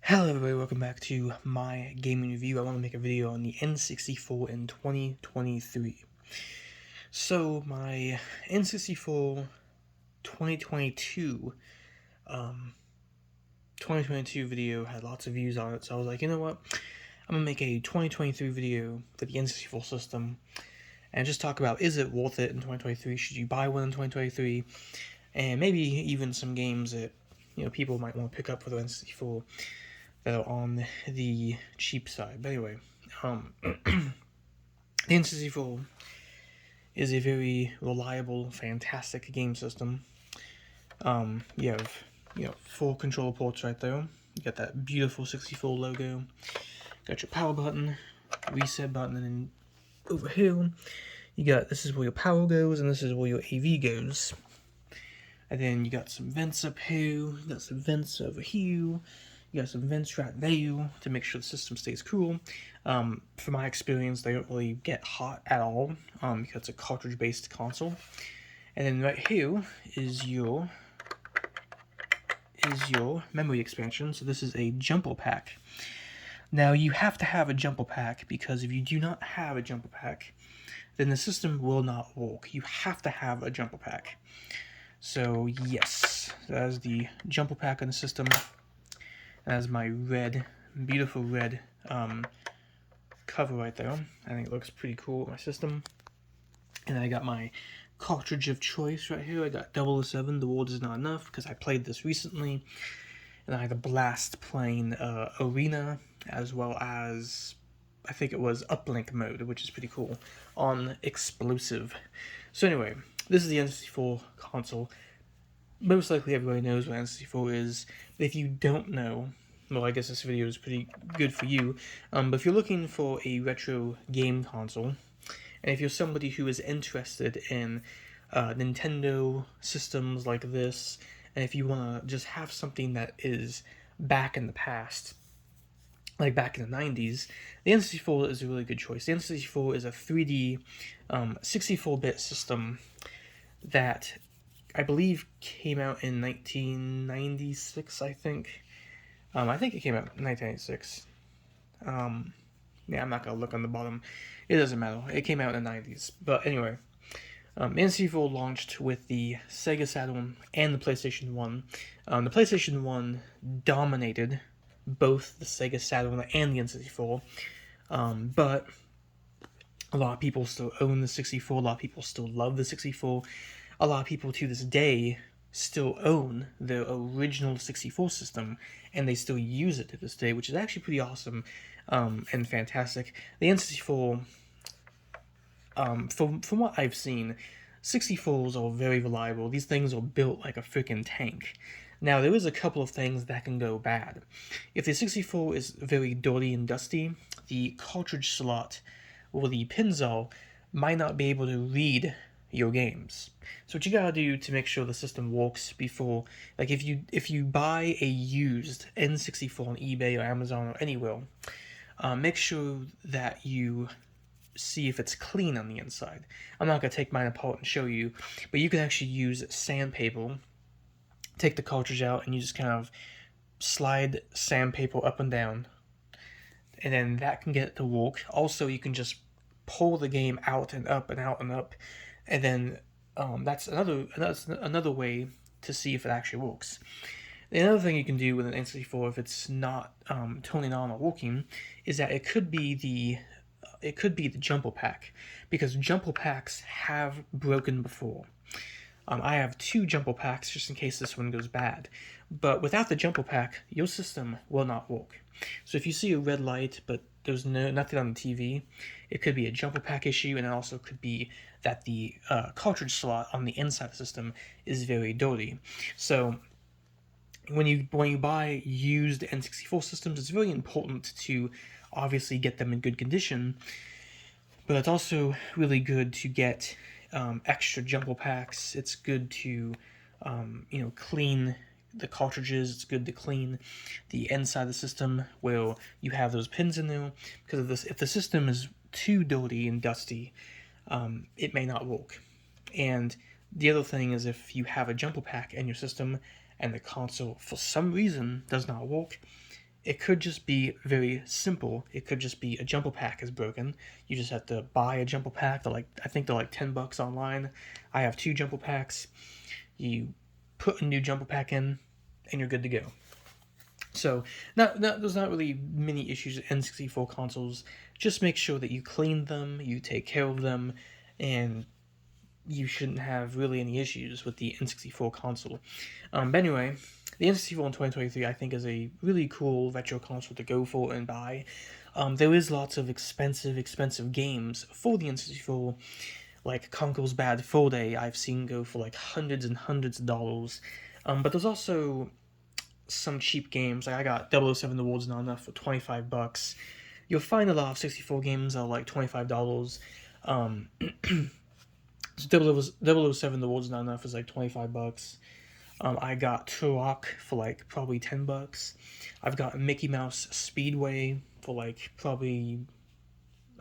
Hello everybody, welcome back to my gaming review. I want to make a video on the N64 in 2023. So my N64 2022 2022 video had lots of views on it, so I was like, you know what? I'm gonna make a 2023 video for the N64 system and just talk about, is it worth it in 2023? Should you buy one in 2023? And maybe even some games that people might want to pick up for the N64 that are on the cheap side. But anyway, the N64 is a very reliable, fantastic game system. You have four controller ports right there. You got that beautiful 64 logo. Got your power button, reset button, and then over here you got, this is where your power goes, and this is where your AV goes. And then you got some vents up here, you got some vents over here. You got some vents right there to make sure the system stays cool. From my experience, they don't really get hot at all because it's a cartridge-based console. And then right here is your memory expansion. So this is a jumper pack. Now you have to have a jumper pack because if you do not have a jumper pack, then the system will not work. You have to have a jumper pack. So yes, that is the jumper pack on the system. As my red, beautiful red cover right there. I think it looks pretty cool with my system. And then I got my cartridge of choice right here. I got 007, The World Is Not Enough, because I played this recently. And I had a blast playing Arena, as well as, I think it was Uplink mode, which is pretty cool, on Explosive. So anyway, this is the N64 console. Most likely everybody knows what N64 is, but if you don't know, well, I guess this video is pretty good for you, but if you're looking for a retro game console, and if you're somebody who is interested in Nintendo systems like this, and if you want to just have something that is back in the past, like back in the 90s, the N64 is a really good choice. The N64 is a 3D 64-bit system that I believe came out in 1996, I think. I think it came out in 1996. Yeah, I'm not going to look on the bottom. It doesn't matter. It came out in the 90s. But anyway, N64 launched with the Sega Saturn and the PlayStation 1. The PlayStation 1 dominated both the Sega Saturn and the N64. But a lot of people still own the 64. A lot of people still love the 64. A lot of people to this day still own the original 64 system, and they still use it to this day, which is actually pretty awesome and fantastic. The N64, from what I've seen, 64s are very reliable. These things are built like a freaking tank. Now, there is a couple of things that can go bad. If the 64 is very dirty and dusty, the cartridge slot or the pinzal might not be able to read your games. So what you gotta do to make sure the system works before, like if you buy a used N64 on eBay or Amazon or anywhere, make sure that you see if it's clean on the inside. I'm not gonna take mine apart and show you, but you can actually use sandpaper, take the cartridge out, and you just kind of slide sandpaper up and down, and then that can get it to work. Also, you can just pull the game out and up and out and up, and then that's another way to see if it actually works. The other thing you can do with an N64 if it's not turning on or working is that it could be the jumper pack, because jumper packs have broken before. I have two jumper packs just in case this one goes bad, but without the jumper pack, your system will not work. So if you see a red light but there's nothing on the TV, it could be a jumper pack issue, and it also could be that the cartridge slot on the inside of the system is very dirty. So when you buy used N64 systems, it's very important to obviously get them in good condition, but it's also really good to get extra jumper packs. It's good to clean the cartridges. It's good to clean the inside of the system where you have those pins in there, because if the system is too dirty and dusty, it may not work. And the other thing is, if you have a jumper pack in your system and the console for some reason does not work, It could just be very simple. It could just be a jumbo pack is broken. You just have to buy a jumbo pack. I think they're like $10 online. I have 2 jumbo packs. You put a new jumbo pack in, and you're good to go. So, there's not really many issues with N64 consoles. Just make sure that you clean them, you take care of them, and you shouldn't have really any issues with the N64 console. But anyway, the N64 in 2023 I think is a really cool retro console to go for and buy. There is lots of expensive games for the N64, like Conker's Bad Fur Day I've seen go for like hundreds and hundreds of dollars. But there's also some cheap games. Like I got 007 The World's Not Enough for $25. You'll find a lot of 64 games are like $25. So 007 The World's Not Enough is like $25. I got Turok for like probably $10. I've got Mickey Mouse Speedway for like probably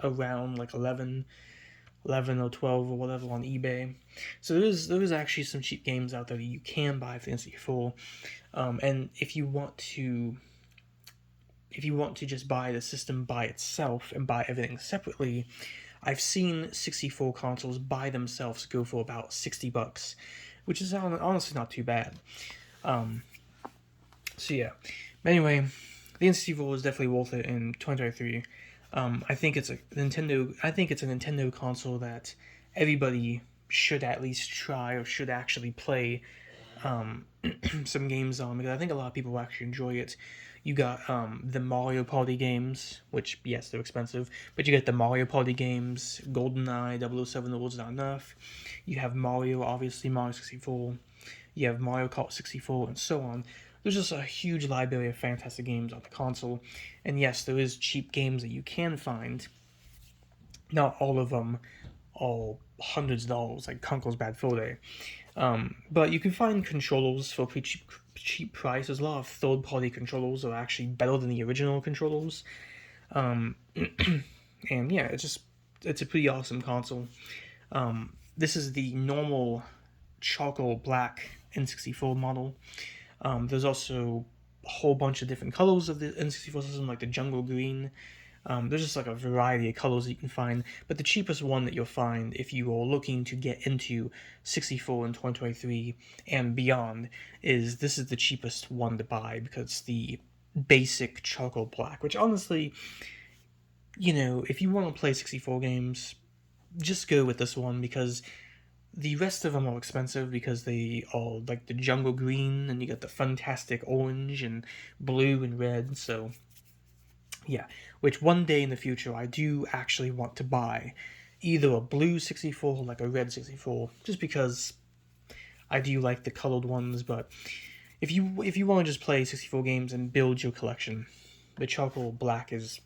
around like 11 or 12 or whatever on eBay. So there is actually some cheap games out there that you can buy for the N64. And if you want to just buy the system by itself and buy everything separately, I've seen 64 consoles by themselves go for about $60, which is honestly not too bad. So yeah. But anyway, the N64 is definitely worth it in 2023. I think it's a Nintendo console that everybody should at least try or should actually play some games on, because I think a lot of people will actually enjoy it. You got the Mario Party games, which, yes, they're expensive, but you get the Mario Party games, GoldenEye, 007 The World's Not Enough. You have Mario, obviously, Mario 64. You have Mario Kart 64, and so on. There's just a huge library of fantastic games on the console. And yes, there is cheap games that you can find. Not all of them are hundreds of dollars, like Conker's Bad Fur Day. But you can find controllers for a pretty cheap price. There's a lot of third-party controllers that are actually better than the original controllers. And yeah, it's a pretty awesome console. This is the normal charcoal black N64 model. There's also a whole bunch of different colors of the N64 system, like the jungle green. There's just like a variety of colors that you can find, but the cheapest one that you'll find if you are looking to get into 64 in 2023 and beyond is the cheapest one to buy, because it's the basic charcoal black, which honestly, if you want to play 64 games, just go with this one, because the rest of them are expensive because they are like the jungle green, and you got the fantastic orange and blue and red, so yeah, which one day in the future I do actually want to buy either a blue 64 or like a red 64, just because I do like the colored ones. But if you want to just play 64 games and build your collection, the charcoal black is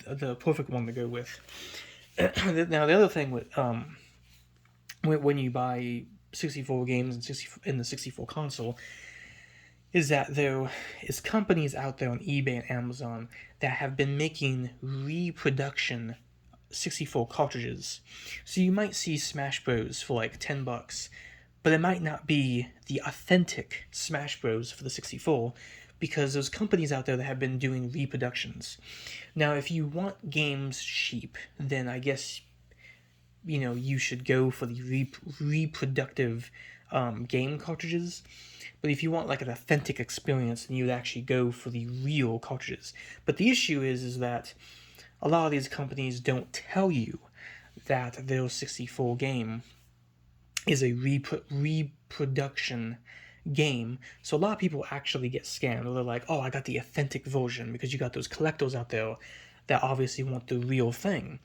the perfect one to go with. Now the other thing with when you buy 64 games in the 64 console is that there is companies out there on eBay and Amazon that have been making reproduction 64 cartridges. So you might see Smash Bros for like $10, but it might not be the authentic Smash Bros for the 64, because there's companies out there that have been doing reproductions. Now, if you want games cheap, then I guess you should go for the reproductive game cartridges. But if you want like an authentic experience, then you would actually go for the real cartridges. But the issue is that a lot of these companies don't tell you that their 64 game is a reproduction game. So a lot of people actually get scammed. Or they're like, oh, I got the authentic version, because you got those collectors out there that obviously want the real thing.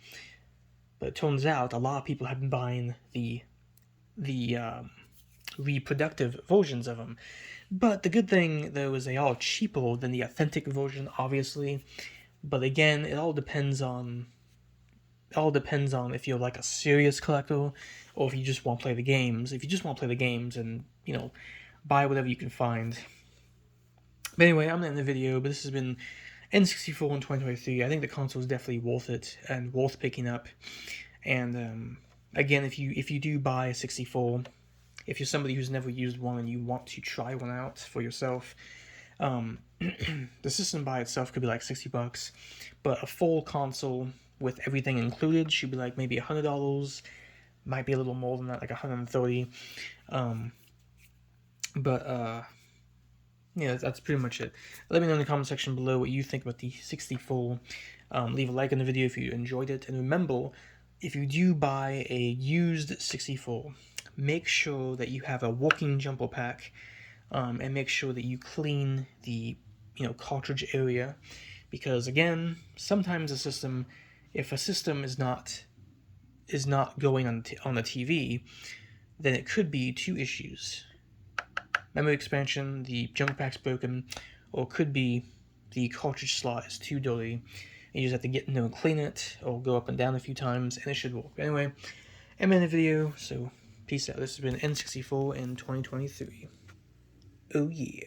But it turns out a lot of people have been buying the reproductive versions of them. But the good thing, though, is they are cheaper than the authentic version, obviously. But again, it all depends on if you're like a serious collector, or if you just want to play the games. If you just want to play the games, and buy whatever you can find. But anyway, I'm ending the video. But this has been N64 in 2023. I think the console is definitely worth it and worth picking up. And again, if you do buy a 64, if you're somebody who's never used one and you want to try one out for yourself, The system by itself could be like $60, but a full console with everything included should be like maybe $100. Might be a little more than that, like 130. But yeah, that's pretty much it. Let me know in the comment section below what you think about the 64. Leave a like on the video if you enjoyed it, and remember, if you do buy a used 64, make sure that you have a working jumper pack, and make sure that you clean the cartridge area, because again, sometimes a system, if a system is not going on the TV, then it could be two issues: memory expansion, the jumper pack's broken, or it could be the cartridge slot is too dirty. You just have to get and clean it, or go up and down a few times, and it should work. Anyway, I'm in the video, so peace out. This has been N64 in 2023. Oh yeah.